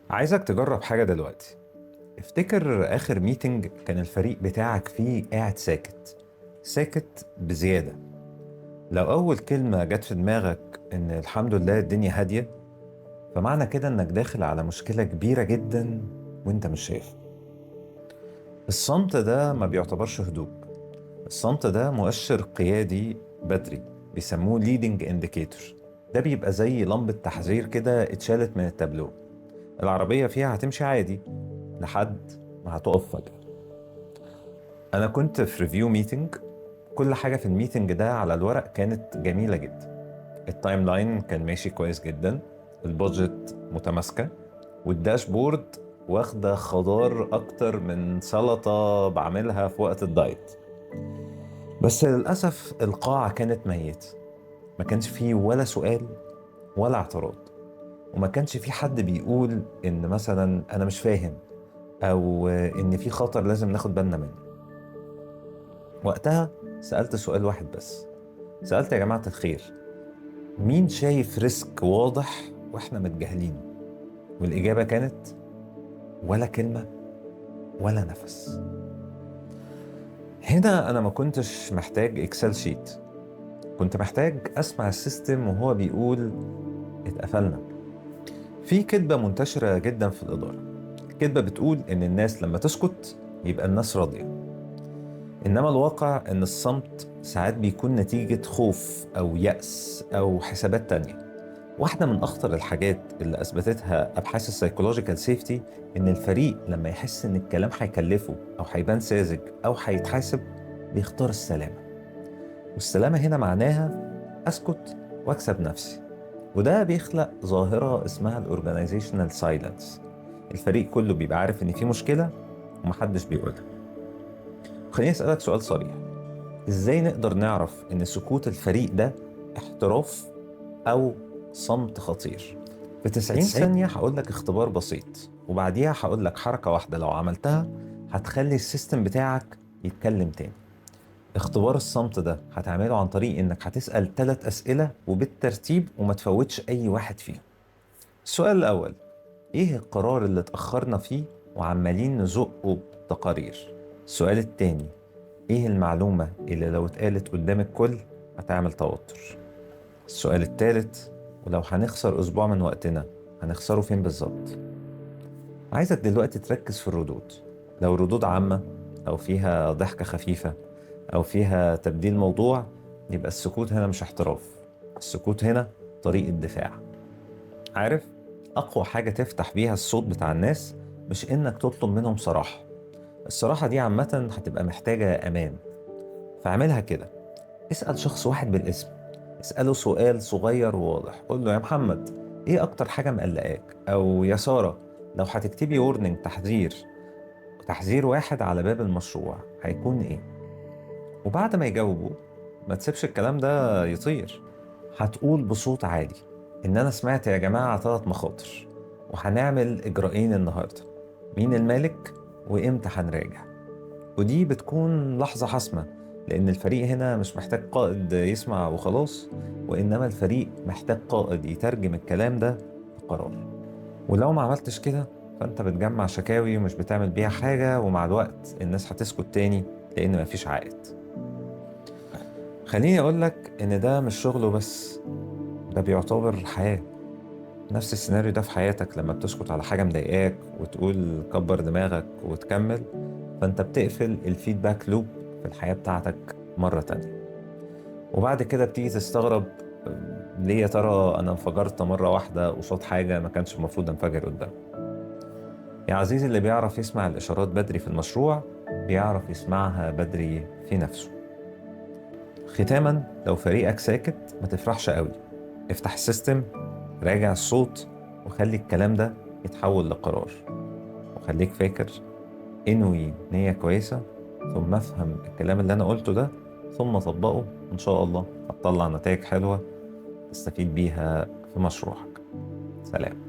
عايزك تجرب حاجة دلوقتي. افتكر آخر ميتنج كان الفريق بتاعك فيه قاعد ساكت ساكت بزيادة. لو أول كلمة جت في دماغك إن الحمد لله الدنيا هادية، فمعنى كده إنك داخل على مشكلة كبيرة جدا وإنت مش شايف. الصمت ده ما بيعتبرش هدوء. الصمت ده مؤشر قيادي بدري، بيسموه leading indicator. ده بيبقى زي لمبة تحذير كده اتشالت من التابلو. العربية فيها هتمشي عادي لحد ما هتقف فجأة. انا كنت في ريفيو ميتنج. كل حاجه في الميتنج ده على الورق كانت جميله جدا. التايم لاين كان ماشي كويس جدا، البادجت متماسكه، والداشبورد واخده خضار اكتر من سلطه بعملها في وقت الدايت. بس للاسف القاعه كانت ميته، ما كانش فيه ولا سؤال ولا اعتراض، وما كانش فيه حد بيقول ان مثلا انا مش فاهم او ان في خطر لازم ناخد بالنا منه. وقتها سألت سؤال واحد بس، سألت يا جماعة الخير، مين شايف ريسك واضح واحنا متجاهلين؟ والإجابة كانت ولا كلمة ولا نفس. هنا أنا ما كنتش محتاج إكسل شيت، كنت محتاج أسمع السيستم وهو بيقول اتقفلنا. في كذبة منتشرة جدا في الإدارة، الكذبة بتقول إن الناس لما تسكت يبقى الناس راضية، إنما الواقع إن الصمت ساعات بيكون نتيجة خوف أو يأس أو حسابات تانية. واحدة من أخطر الحاجات اللي أثبتتها أبحاث السايكولوجيكال سيفتي إن الفريق لما يحس إن الكلام هيكلفه أو هيبان ساذج أو هيتحاسب بيختار السلامة. والسلامة هنا معناها أسكت وأكسب نفسي، وده بيخلق ظاهرة اسمها الأورجانيزيشنال سايلنس. الفريق كله بيبقى عارف إن في مشكلة ومحدش بيقولها. خليني أسألك سؤال صريح، إزاي نقدر نعرف إن سكوت الفريق ده احتراف أو صمت خطير؟ في 90 ثانية هقول لك اختبار بسيط، وبعديها هقول لك حركة واحدة لو عملتها هتخلي السيستم بتاعك يتكلم تاني. اختبار الصمت ده هتعمله عن طريق انك هتسأل 3 أسئلة وبالترتيب وما تفوتش أي واحد فيهم. السؤال الأول، ايه القرار اللي اتأخرنا فيه وعمالين نزقه بتقارير؟ السؤال التاني، ايه المعلومة اللي لو اتقالت قدام الكل هتعمل توتر؟ السؤال التالت، ولو هنخسر أسبوع من وقتنا هنخسره فين بالظبط؟ عايزك دلوقتي تركز في الردود. لو ردود عامة أو فيها ضحكة خفيفة أو فيها تبديل موضوع، يبقى السكوت هنا مش احتراف، السكوت هنا طريقة دفاع. عارف، أقوى حاجة تفتح بيها الصوت بتاع الناس مش إنك تطلب منهم صراحة. الصراحة دي عامة هتبقى محتاجة أمان، فاعملها كده. اسأل شخص واحد بالاسم، اسأله سؤال صغير وواضح، قول له يا محمد ايه اكتر حاجة مقلقاك؟ او يا سارة لو هتكتبي وورنينج تحذير واحد على باب المشروع هيكون ايه؟ وبعد ما يجاوبوا ما تسيبش الكلام ده يطير، هتقول بصوت عالي ان انا سمعت يا جماعة 3 مخاطر وهنعمل اجراءين النهاردة، مين المالك وامتى هنراجع. ودي بتكون لحظة حاسمة، لأن الفريق هنا مش محتاج قائد يسمع وخلاص، وإنما الفريق محتاج قائد يترجم الكلام ده لقرار. ولو ما عملتش كده فأنت بتجمع شكاوي ومش بتعمل بيها حاجة، ومع الوقت الناس هتسكت تاني لأن مفيش عائد. خليني أقولك إن ده مش شغله بس، ده بيعتبر حياة. نفس السيناريو ده في حياتك، لما بتسكت على حاجة مضايقاك وتقول كبر دماغك وتكمل، فانت بتقفل الفيدباك لوب في الحياة بتاعتك مرة تانية. وبعد كده بتيجي تستغرب، ليه يا ترى انا انفجرت مرة واحدة قصاد حاجة ما كانش المفروض انفجر قدام؟ يا عزيزي، اللي بيعرف يسمع الاشارات بدري في المشروع بيعرف يسمعها بدري في نفسه. ختاما، لو فريقك ساكت ما تفرحش قوي، افتح السيستم، راجع الصوت، وخلي الكلام ده يتحول لقرار. وخليك فاكر، انوي نية كويسة، ثم افهم الكلام اللي انا قلته ده، ثم طبقه، ان شاء الله هتطلع نتائج حلوة تستفيد بيها في مشروعك. سلام.